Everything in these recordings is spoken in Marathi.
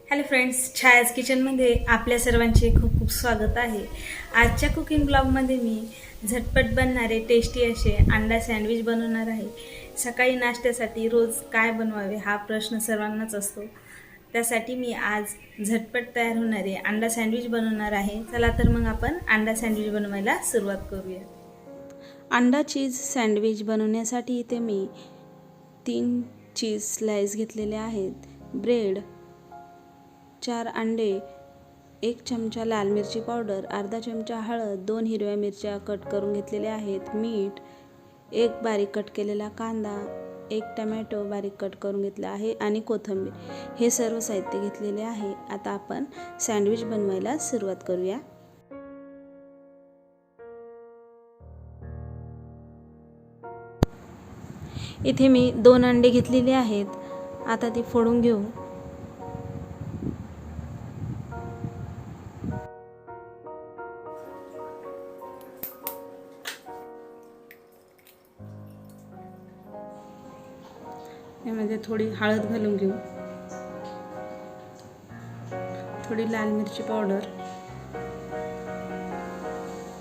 हॅलो फ्रेंड्स, छायाज किचनमध्ये आपल्या सर्वांचे खूप खूप स्वागत आहे। आजच्या कुकिंग ब्लॉगमध्ये मी झटपट बनणारे टेस्टी असे अंडा सँडविच बनवणार आहे। सकाळी नाश्त्यासाठी रोज काय बनवावे हा प्रश्न सर्वांनाच असतो। त्यासाठी मी आज झटपट तयार होणारे अंडा सँडविच बनवणार आहे। चला तर मग आपण अंडा सँडविच बनवायला सुरुवात करूया। अंडा चीज सँडविच बनवण्यासाठी इथे मी 3 चीज स्लाइस घेतलेले आहेत, ब्रेड, 4 अंडे, 1 चमचा लाल मिरची पावडर, अर्धा चमचा हळद, 2 हिरव्या मिरच्या कट करून घेतलेल्या आहेत, मीठ, 1 बारीक कट केलेला कांदा, 1 टोमॅटो बारीक कट करून घेतला आहे आणि कोथिंबीर, हे सर्व साहित्य घेतलेले आहे। आता आपण सँडविच बनवायला सुरुवात करूया। इथे मी 2 अंडे घेतलेले आहेत, आता ती फोडून घेऊ। यामध्ये थोडी हळद घालून घेऊ, थोडी लाल मिरची पावडर,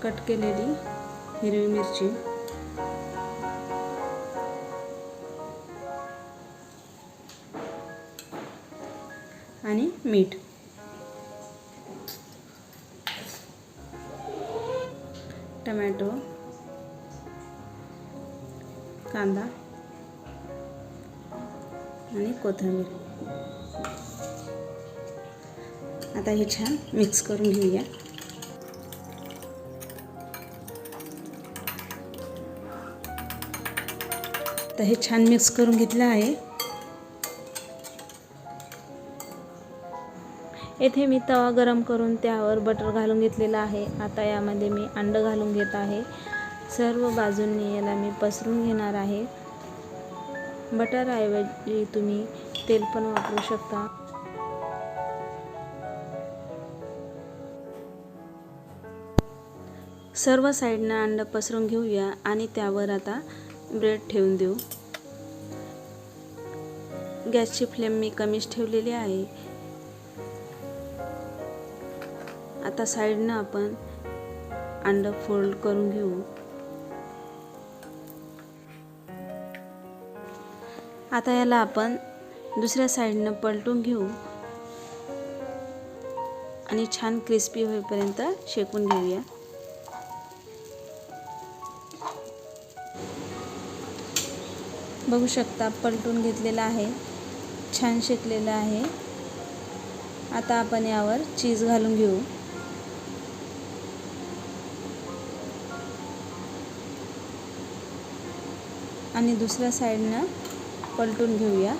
कट केलेली हिरवी मिरची, आणि मीठ। टोमॅटो, कांदा आणि कोथिंबीर। आता हे छान मिक्स करून घेऊया। तर हे छान मिक्स करून घेतलं आहे। येथे मी तवा गरम करून त्यावर बटर घालून घेतलेला आहे। आता यामध्ये मी अंड घालून घेत आहे। सर्व बाजूंनी याला मी पसरून घेणार आहे। बटर ऐवजी तुम्ही तेल पण वापरू शकता। सर्व साइडना अंड पसरून घेऊया आणि त्यावर आता ब्रेड ठेवून देऊ। गॅसची फ्लेम मी कमीच ठेवलेली आहे। आता साइडनं आपण अंड फोल्ड करून घेऊ। आता याला आपण दुसऱ्या साइडनं पलटून घेऊ आणि छान क्रिस्पी होईपर्यंत शेकून घेऊया। बघू शकता पलटून घेतलेला आहे, छान शेकलेला आहे। आता आपण यावर चीज घालून घेऊ। आणि दुसऱ्या साइडनं पलटून घेऊया।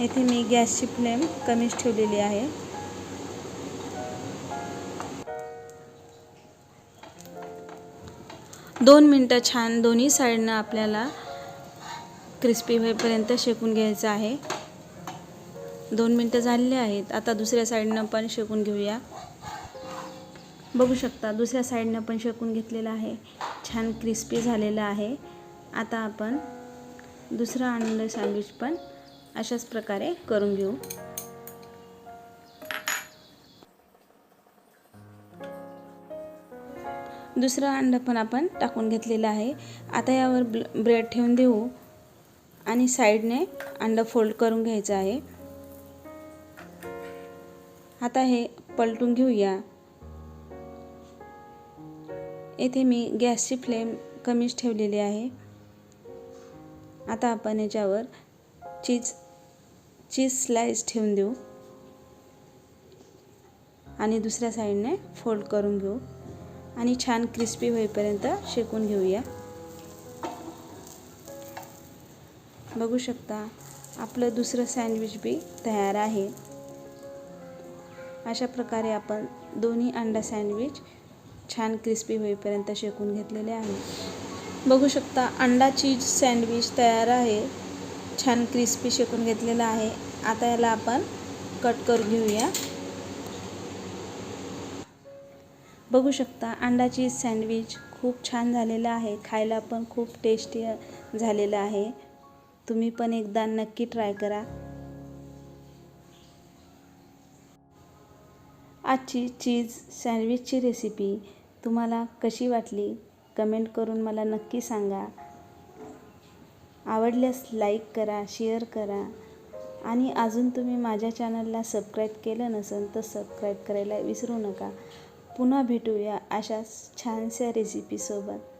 येथे मी गॅसची फ्लेम कमीच ठेवलेली आहे। दोन मिनिटं छान दोन्ही साइडनं आपल्याला क्रिस्पी होईपर्यंत शेकून घ्यायचं आहे। 2 मिनिटं झालेली आहेत। आता दुसऱ्या साइडनं पण शेकून घेऊया। बघू शकता दुसऱ्या साइडनं पण शेकून घेतलेलं आहे, छान क्रिस्पी झालेलं आहे। आता आपण दुसरा अंडा सँडविच पण अशाच प्रकारे करून घेऊ। दुसरा अंडा पण आपण टाकून घेतलेला आहे। आता यावर ब्रेड ठेवून देऊ आणि साइडने अंडा फोल्ड करून घ्यायचं आहे। आता हे पलटून घेऊया। येथे मी गॅसची फ्लेम कमीच ठेवलेली आहे। आता आपण याच्यावर चीज स्लाइस ठेवून देऊ आणि दुसऱ्या साइडने फोल्ड करून घेऊ आणि छान क्रिस्पी होईपर्यंत शेकून घेऊया। बघू शकता आपलं दुसरं सँडविच बी तयार आहे। अशा प्रकारे आपण दोन्ही अंडा सँडविच छान क्रिस्पी होईपर्यंत शेकून घेतलेले आहे। बघू शकता अंडा चीज सँडविच तयार आहे, छान क्रिस्पी शेकून घेतलेला आहे। आता याला आपण कट करून घेऊया। बघू शकता अंडा चीज सँडविच खूप छान झालेलं आहे, खायला पण खूप टेस्टी झालेलं आहे. तुम्ही पण एकदा नक्की ट्राय करा. आजची चीज सँडविचची रेसिपी तुम्हाला कशी वाटली कमेंट करून मला नक्की सांगा. आवडल्यास लाईक करा, शेअर करा आणि अजून तुम्ही माझ्या चॅनलला सबस्क्राईब केलं नसेल तर सबस्क्राईब करायला विसरू नका. पुन्हा भेटूया अशाच छानशा रेसिपीसोबत.